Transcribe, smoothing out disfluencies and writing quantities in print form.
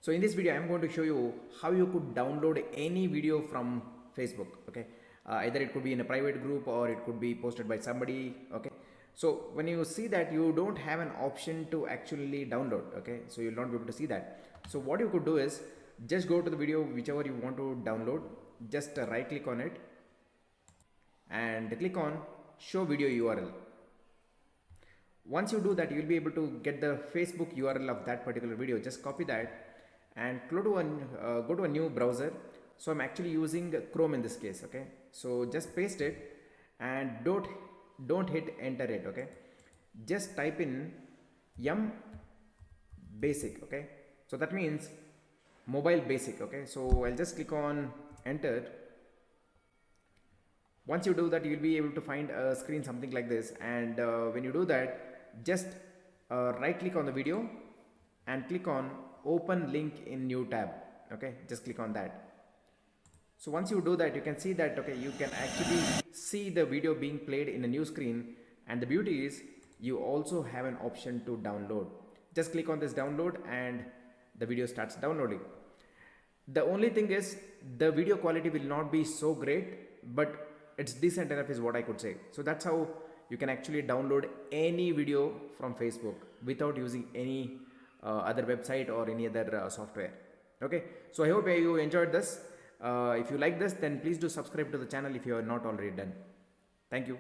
So in this video, I'm going to show you how you could download any video from Facebook. Okay, either it could be in a private group or it could be posted by somebody. Okay, so when you see that you don't have an option to actually download, okay, so you'll not be able to see that. So what you could do is just go to the video whichever you want to download, just right click on it and click on show video URL. Once you do that, you'll be able to get the Facebook URL of that particular video. Just copy that and go to a new browser. So I'm actually using Chrome in this case. Okay, so just paste it and don't hit enter it. Okay, just type in basic. Okay, so that means mobile basic. Okay, so I'll just click on enter. Once you do that, you'll be able to find a screen something like this, and when you do that, just right click on the video and click on open link in new tab. Okay, just click on that. So once you do that, you can see that, okay, you can actually see the video being played in a new screen, and the beauty is you also have an option to download. Just click on this download and the video starts downloading. The only thing is the video quality will not be so great, but it's decent enough is what I could say. So that's how you can actually download any video from Facebook without using any other website or any other software. Okay, so I hope you enjoyed this. If you like this, then please do subscribe to the channel if you are not already done. Thank you.